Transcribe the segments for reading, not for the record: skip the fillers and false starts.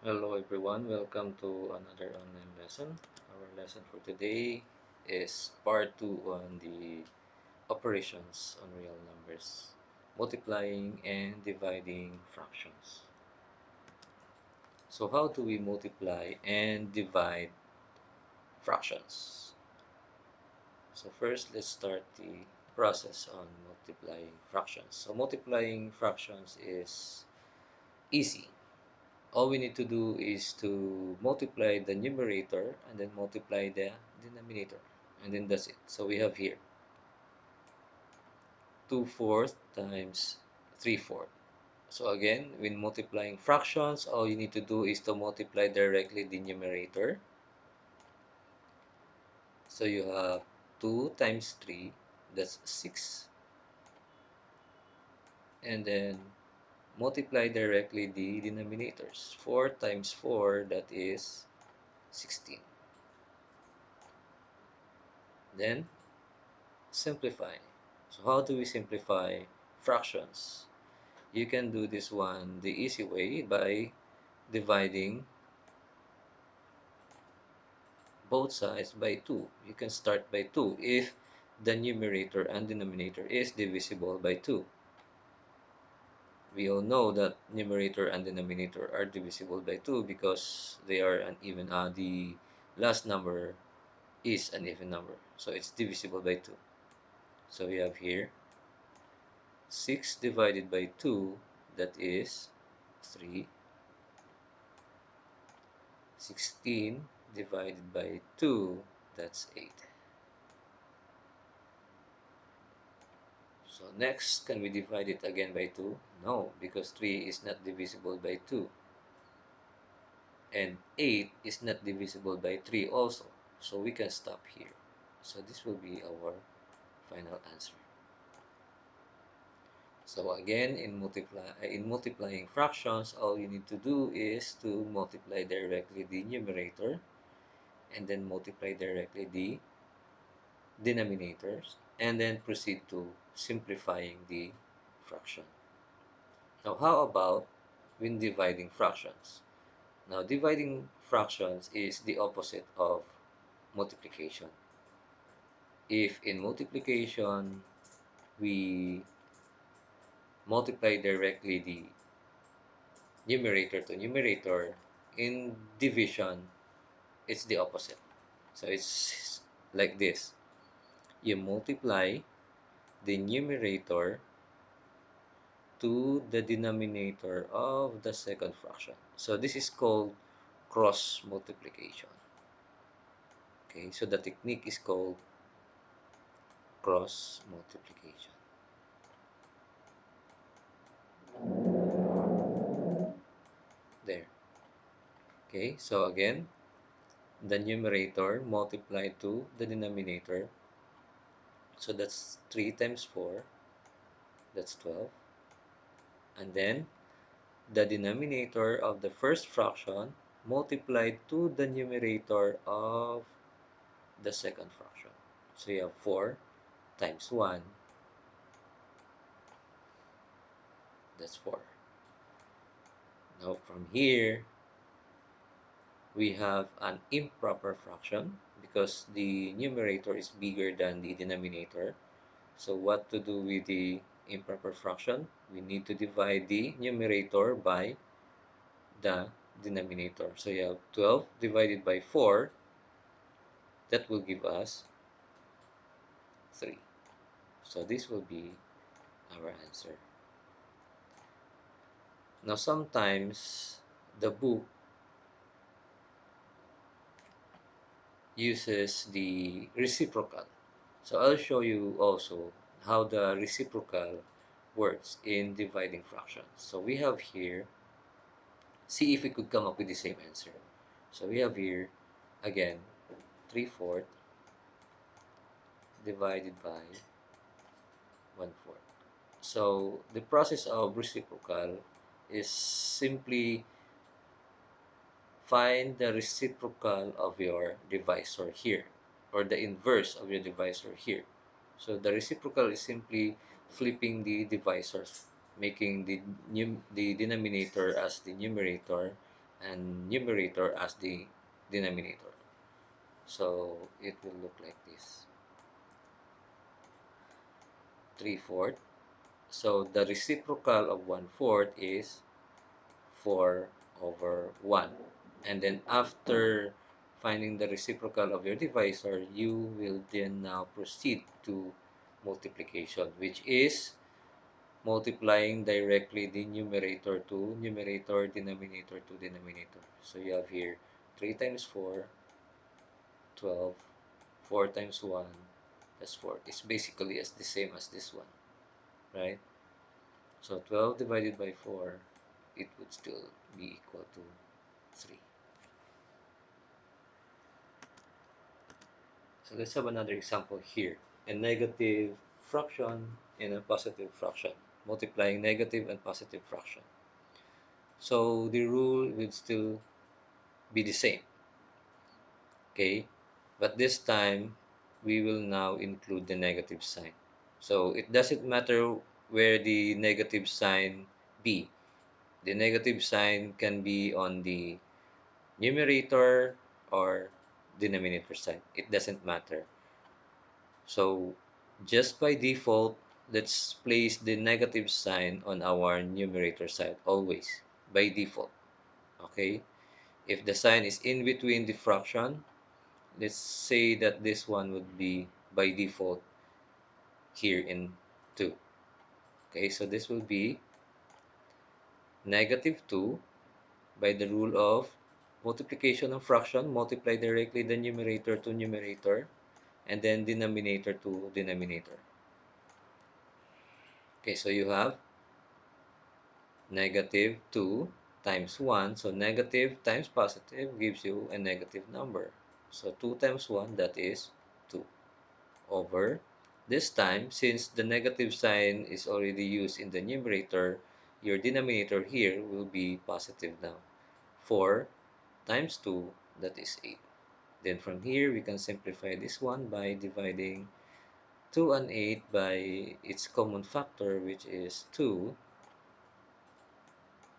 Hello everyone, welcome to another online lesson. Our lesson for today is part 2 on the operations on real numbers, multiplying and dividing fractions. So how do we multiply and divide fractions? So first let's start the process on multiplying fractions. So multiplying fractions is easy. All we need to do is to multiply the numerator and then multiply the denominator, and then that's it. So we have here 2/4 times 3/4. So again, when multiplying fractions, all you need to do is to multiply directly the numerator. So you have 2 times 3, that's 6, and then multiply directly the denominators. 4 times 4, that is 16. Then simplify. So how do we simplify fractions? You can do this one the easy way by dividing both sides by 2. You can start by 2 if the numerator and denominator is divisible by 2. We all know that numerator and denominator are divisible by 2 because they are an even. The last number is an even number, so it's divisible by 2. So we have here 6 divided by 2, that is 3. 16 divided by 2, that's 8. So next, can we divide it again by 2? No, because 3 is not divisible by 2. And 8 is not divisible by 3 also. So we can stop here. So this will be our final answer. So again, in multiplying fractions, all you need to do is to multiply directly the numerator and then multiply directly the denominators, and then proceed to simplifying the fraction. Now, how about when dividing fractions? Now, dividing fractions is the opposite of multiplication. If in multiplication we multiply directly the numerator to numerator, in division it's the opposite. So it's like this. You multiply the numerator to the denominator of the second fraction. So this is called cross multiplication. Okay, so the technique is called cross multiplication. There. Okay, so again, the numerator multiplied to the denominator. So that's 3 times 4, that's 12. And then the denominator of the first fraction multiplied to the numerator of the second fraction. So you have 4 times 1, that's 4. Now from here, we have an improper fraction because the numerator is bigger than the denominator. So what to do with the improper fraction? We need to divide the numerator by the denominator. So you have 12 divided by 4, that will give us 3. So this will be our answer. Now sometimes the book uses the reciprocal. So I'll show you also how the reciprocal works in dividing fractions. So we have here, see if we could come up with the same answer. So we have here, again, 3/4 divided by 1/4. So the process of reciprocal is simply find the reciprocal of your divisor here, or the inverse of your divisor here. So the reciprocal is simply flipping the divisors, making the denominator as the numerator and numerator as the denominator. So it will look like this: 3/4. So the reciprocal of 1/4 is 4 over 1. And then after finding the reciprocal of your divisor, you will then now proceed to multiplication, which is multiplying directly the numerator to numerator, denominator to denominator. So you have here 3 times 4, 12, 4 times 1, that's 4. It's basically as the same as this one, right? So 12 divided by 4, it would still be equal to 3. So let's have another example here. A negative fraction and a positive fraction. Multiplying negative and positive fraction. So the rule will still be the same. Okay? But this time, we will now include the negative sign. So it doesn't matter where the negative sign be. The negative sign can be on the numerator or denominator side. It doesn't matter. So just by default, let's place the negative sign on our numerator side always by default. Okay? If the sign is in between the fraction, let's say that this one would be by default here in 2. Okay, so this will be negative 2 by the rule of multiplication of fraction, multiply directly the numerator to numerator and then denominator to denominator. Okay, so you have negative 2 times 1. So negative times positive gives you a negative number. So 2 times 1, that is 2. Over this time, since the negative sign is already used in the numerator, your denominator here will be positive now. 4 times 2, that is 8. Then from here, we can simplify this one by dividing 2 and 8 by its common factor, which is 2.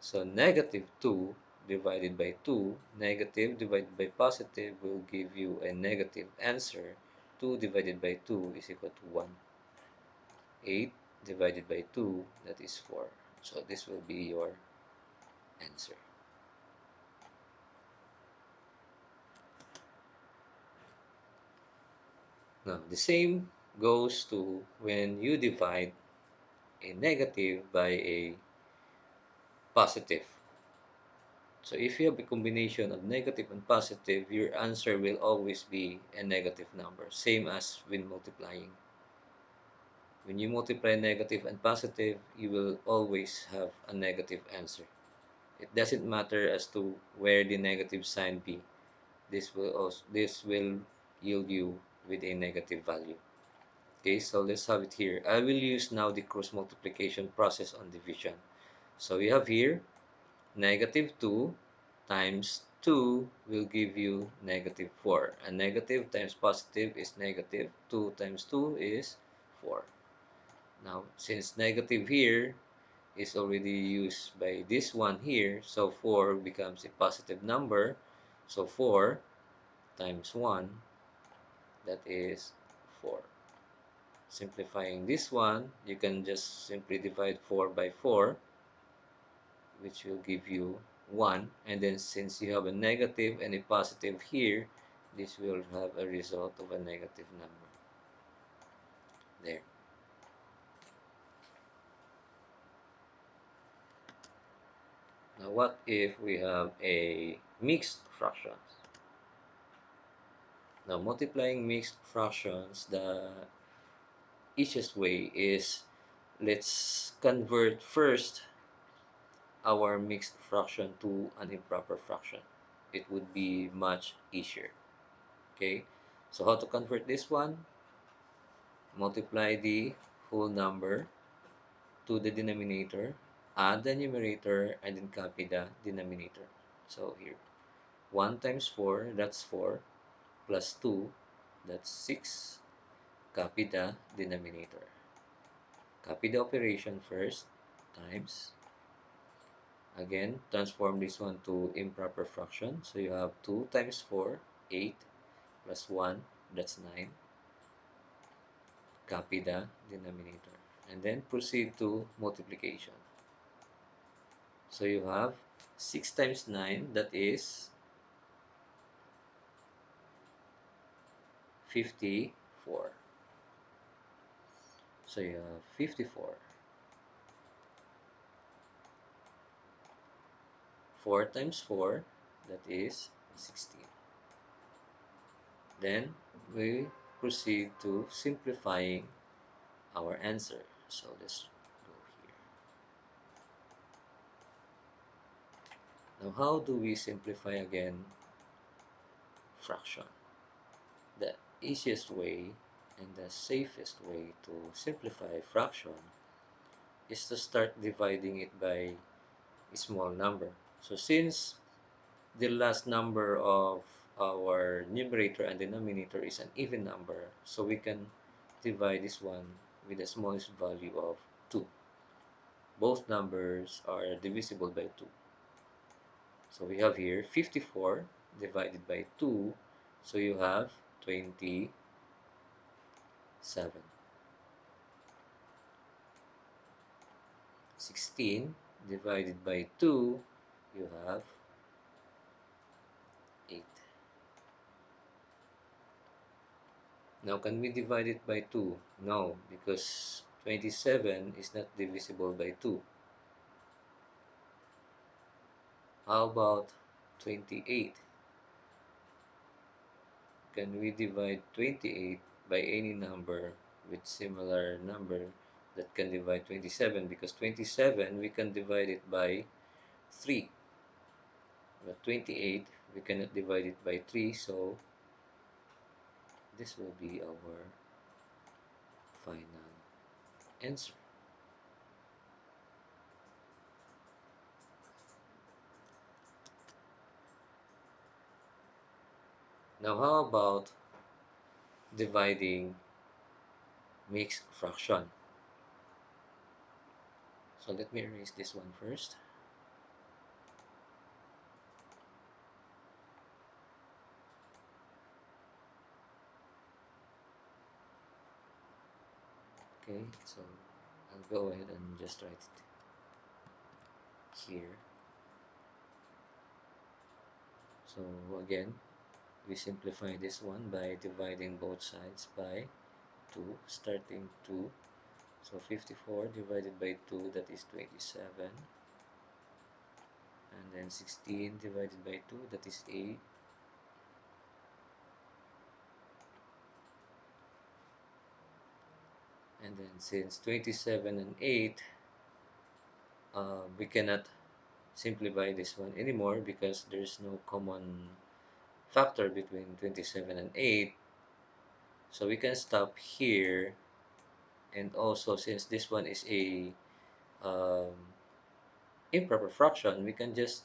So negative 2 divided by 2, negative divided by positive will give you a negative answer. 2 divided by 2 is equal to 1. 8 divided by 2, that is 4. So this will be your answer. Now, the same goes to when you divide a negative by a positive. So if you have a combination of negative and positive, your answer will always be a negative number, same as when multiplying. When you multiply negative and positive, you will always have a negative answer. It doesn't matter as to where the negative sign be. This will yield you with a negative value. Okay, so let's have it here. I will use now the cross multiplication process on division. So we have here negative 2 times 2 will give you negative 4. And negative times positive is negative. 2 times 2 is 4. Now, since negative here is already used by this one here, so 4 becomes a positive number. So 4 times 1, that is 4. Simplifying this one, you can just simply divide 4 by 4, which will give you 1. And then since you have a negative and a positive here, this will have a result of a negative number. There. Now what if we have a mixed fractions? Now multiplying mixed fractions, the easiest way is, let's convert first our mixed fraction to an improper fraction. It would be much easier. Okay, so how to convert this one? Multiply the whole number to the denominator, add the numerator, and then copy the denominator. So here, 1 times 4, that's 4, plus 2, that's 6. Copy the denominator. Copy the operation first, times Again, transform this one to improper fraction. So you have 2 times 4, 8, plus 1, that's 9. Copy the denominator. And then proceed to multiplication. So you have 6 times 9, that is 54. So you have 54. 4 times 4, that is 16. Then we proceed to simplifying our answer. So let's go here. Now, how do we simplify again fraction? The easiest way and the safest way to simplify fraction is to start dividing it by a small number. So since the last number of our numerator and denominator is an even number, so we can divide this one with the smallest value of 2. Both numbers are divisible by 2. So we have here 54 divided by 2, so you have 27. 16 divided by 2, you have 8. Now, can we divide it by 2? No, because 27 is not divisible by 2. How about 28? Can we divide 28 by any number with similar number that can divide 27? Because 27, we can divide it by 3. But 28, we cannot divide it by 3, so this will be our final answer. Now, how about dividing mixed fraction? So let me erase this one first. Okay, so I'll go ahead and just write it here. So again, we simplify this one by dividing both sides by 2, starting 2. So 54 divided by 2, that is 27. And then 16 divided by 2, that is 8. And then since 27 and 8, we cannot simplify this one anymore because there's no common factor between 27 and 8. So we can stop here. And also, since this one is a um, improper fraction, we can just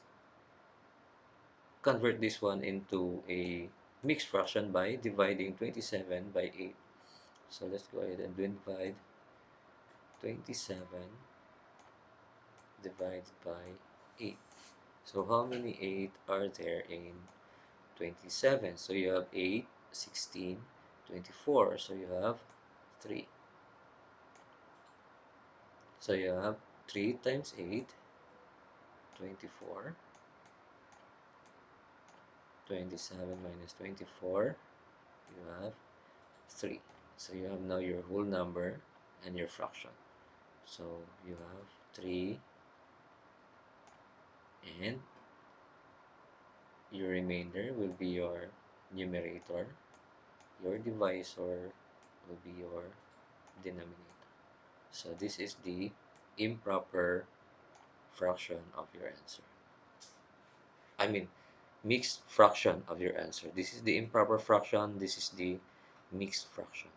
convert this one into a mixed fraction by dividing 27 by 8. So let's go ahead and divide 27 divided by 8. So how many 8 are there in 27? So you have 8, 16, 24. So you have 3. So you have 3 times 8, 24. 27 minus 24, you have 3. So you have now your whole number and your fraction. So you have 3, and your remainder will be your numerator. Your divisor will be your denominator. So this is the improper fraction of your answer. I mean, mixed fraction of your answer. This is the improper fraction. This is the mixed fraction.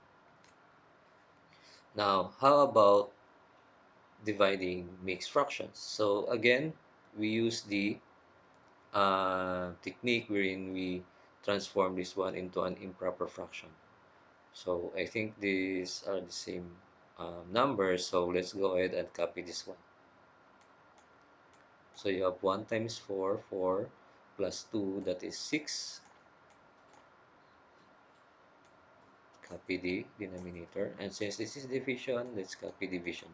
Now, how about dividing mixed fractions? So again, we use the technique wherein we transform this one into an improper fraction. So I think these are the same numbers, so let's go ahead and copy this one. So you have 1 times 4, 4 plus 2, that is 6. Copy the denominator. And since this is division, let's copy division.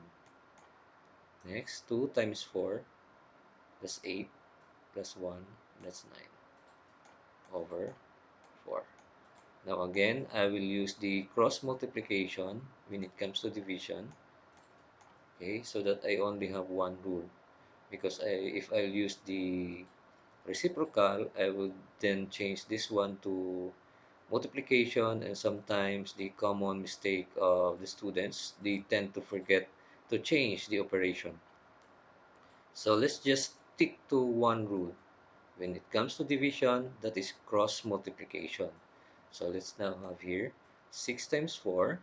Next, 2 times 4, that's 8, plus 1, that's 9, over 4. Now again, I will use the cross multiplication when it comes to division. Okay, so that I only have one rule. Because if I'll use the reciprocal, I will then change this one to multiplication, and sometimes the common mistake of the students, they tend to forget to change the operation. So let's just stick to one rule. When it comes to division, that is cross multiplication. So let's now have here 6 times 4,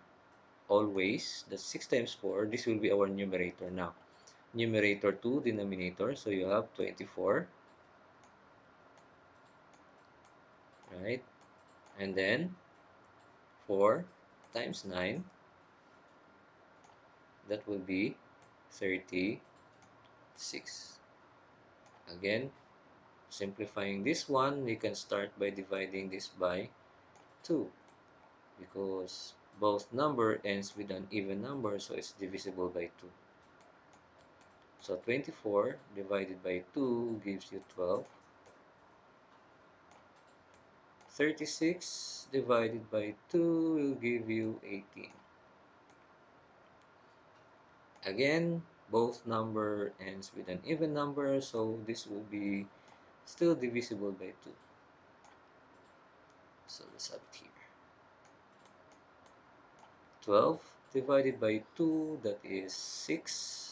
always, that's 6 times 4, this will be our numerator now. Numerator to denominator, so you have 24, right? And then 4 times 9, that will be 36. Again, simplifying this one, we can start by dividing this by 2, because both number ends with an even number, so it's divisible by 2. So 24 divided by 2 gives you 12. 36 divided by 2 will give you 18. Again, both number ends with an even number, so this will be still divisible by 2. So let's have it here. 12 divided by 2, that is 6.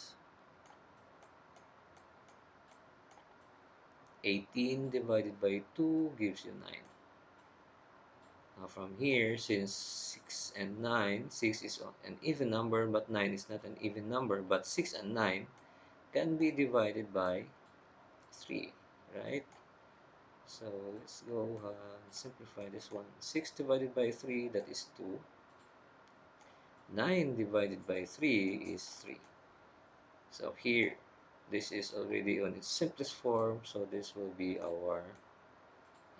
18 divided by 2 gives you 9. Now from here, since 6 and 9, 6 is an even number, but 9 is not an even number, but 6 and 9 can be divided by 3, right? So let's go simplify this one. 6 divided by 3, that is 2. 9 divided by 3 is 3. So here, this is already on its simplest form, so this will be our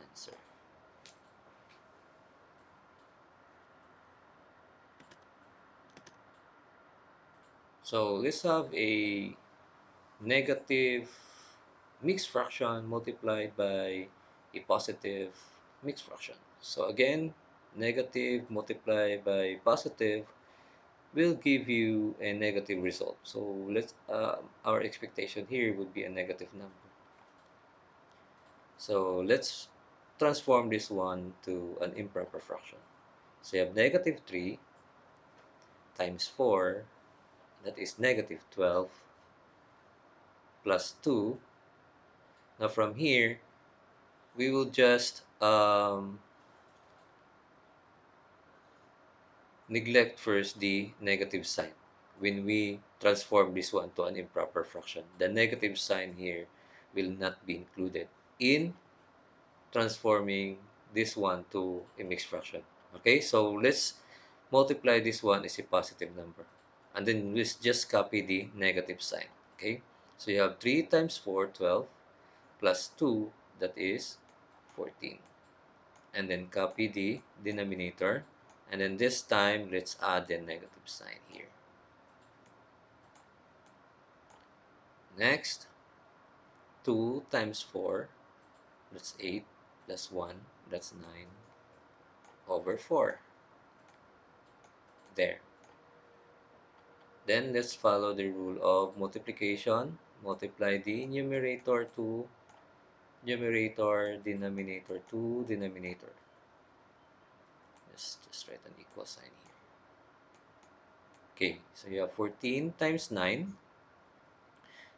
answer. So let's have a negative mixed fraction multiplied by a positive mixed fraction. So again, negative multiplied by positive will give you a negative result. So our expectation here would be a negative number. So let's transform this one to an improper fraction. So you have negative 3 times 4, that is negative 12, plus 2. Now from here, we will just neglect first the negative sign. When we transform this one to an improper fraction, the negative sign here will not be included in transforming this one to a mixed fraction. Okay, so let's multiply this one as a positive number. And then let's just copy the negative sign. Okay, so you have 3 times 4, 12, plus 2, that is 14. And then copy the denominator. And then this time, let's add the negative sign here. Next, 2 times 4, that's 8, plus 1, that's 9, over 4. There. Then let's follow the rule of multiplication. Multiply the numerator to numerator, denominator to denominator. Let's just write an equal sign here. Okay, so you have 14 times 9.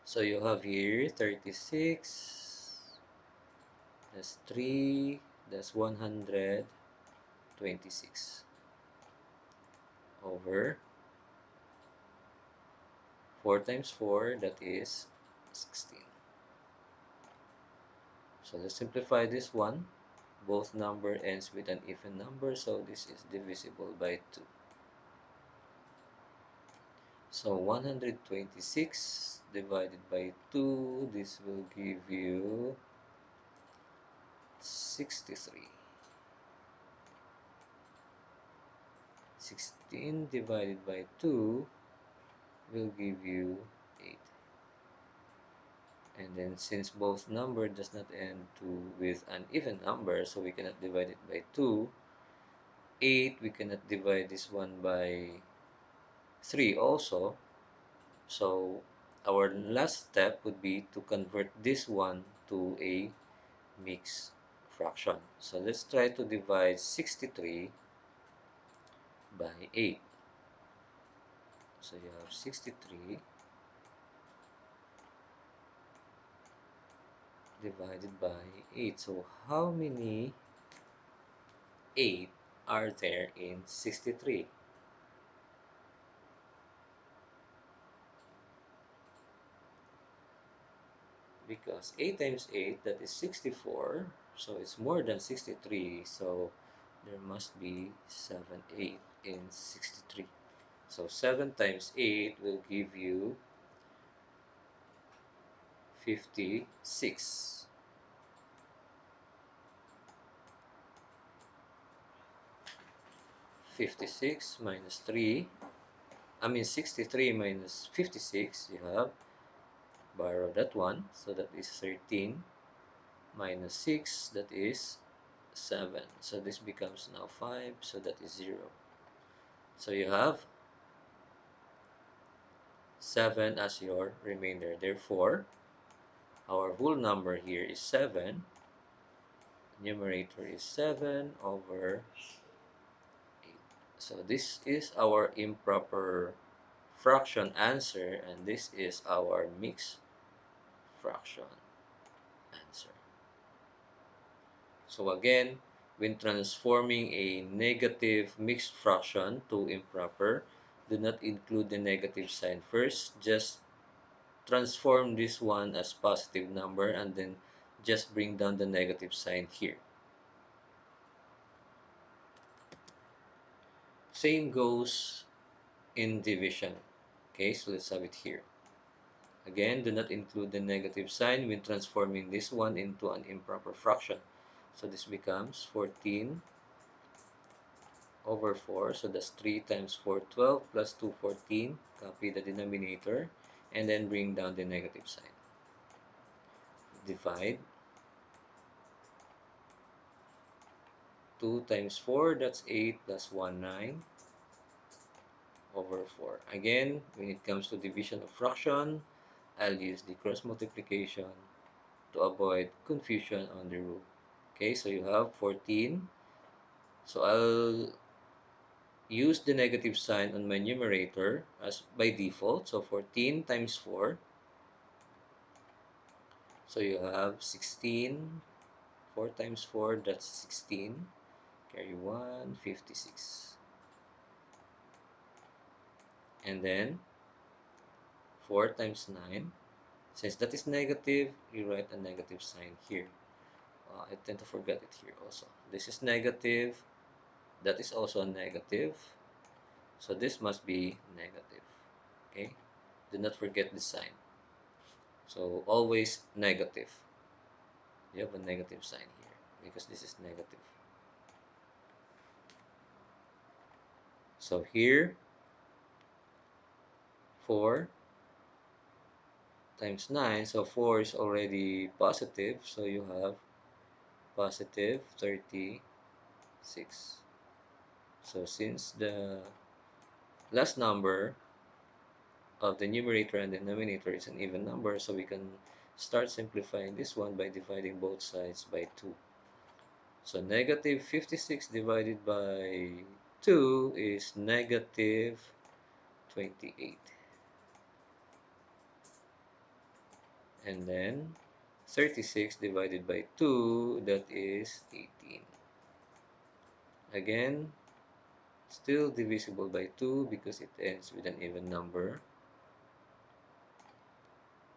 So you have here 36. That's 3. That's 126. Over 4 times 4, that is 16. So let's simplify this one. Both number ends with an even number, so this is divisible by 2. So 126 divided by 2, this will give you 63. 16 divided by 2 will give you 8. And then since both number does not end with an even number, so we cannot divide it by 2. 8, we cannot divide this one by 3 also. So our last step would be to convert this one to a mixed fraction. So let's try to divide 63 by 8. So you have 63 divided by 8. So how many 8 are there in 63? Because 8 times 8, that is 64. So it's more than 63. So there must be 7 8 in 63. So 7 times 8 will give you 56. 56 minus 3, 63 minus 56, you have, borrow that one, so that is 13, minus 6, that is 7. So this becomes now 5, so that is 0. So you have 7 as your remainder. Therefore, our whole number here is 7. Numerator is 7 over 8. So this is our improper fraction answer, and this is our mixed fraction answer. So again, when transforming a negative mixed fraction to improper, do not include the negative sign first. Just transform this one as positive number and then just bring down the negative sign here. Same goes in division. Okay, so let's have it here. Again, do not include the negative sign when transforming this one into an improper fraction. So this becomes 14 over 4. So that's 3 times 4, 12, plus 2, 14. Copy the denominator and then bring down the negative sign. Divide. 2 times 4, that's 8, plus 1, 9, over 4. Again, when it comes to division of fraction, I'll use the cross multiplication to avoid confusion on the rule. Okay, so you have 14. So I'll use the negative sign on my numerator as by default. So 14 times 4. So you have 16. 4 times 4, that's 16. Carry 1, 56. And then 4 times 9. Since that is negative, you write a negative sign here. I tend to forget it here also. This is negative. That is also a negative. So this must be negative. Okay? Do not forget the sign. So always negative. You have a negative sign here because this is negative. So here, 4 times 9. So 4 is already positive. So you have positive 36. So since the last number of the numerator and the denominator is an even number, so we can start simplifying this one by dividing both sides by 2. So negative 56 divided by 2 is negative 28. And then 36 divided by 2, that is 18. Again, still divisible by 2 because it ends with an even number.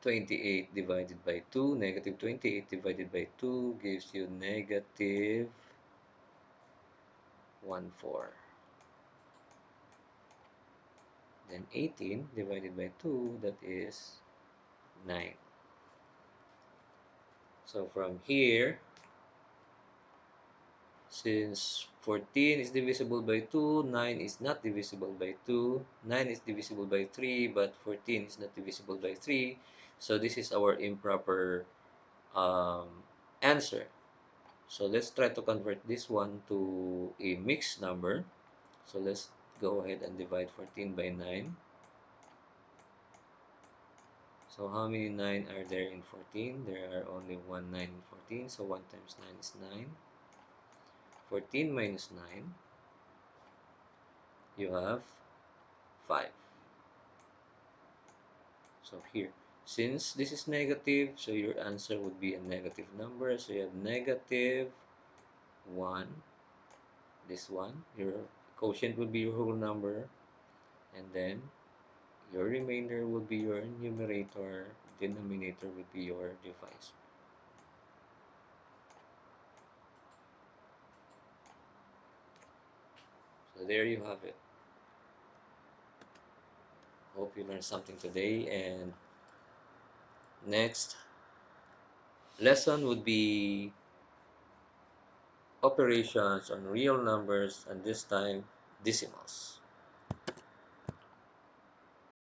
28 divided by 2, negative 28 divided by 2 gives you negative 1, 4. Then 18 divided by 2, that is 9. So from here, since 14 is divisible by 2, 9 is not divisible by 2, 9 is divisible by 3, but 14 is not divisible by 3. So this is our improper um, answer. So let's try to convert this one to a mixed number. So let's go ahead and divide 14 by 9. So how many 9 are there in 14? There are only one 9 in 14. So 1 times 9 is 9. 14 minus 9, you have 5. So here, since this is negative, so your answer would be a negative number. So you have negative 1, this one. Your quotient would be your whole number. And then your remainder will be your numerator. Denominator would be your divisor. So there you have it. Hope you learned something today. And next lesson would be operations on real numbers, and this time decimals.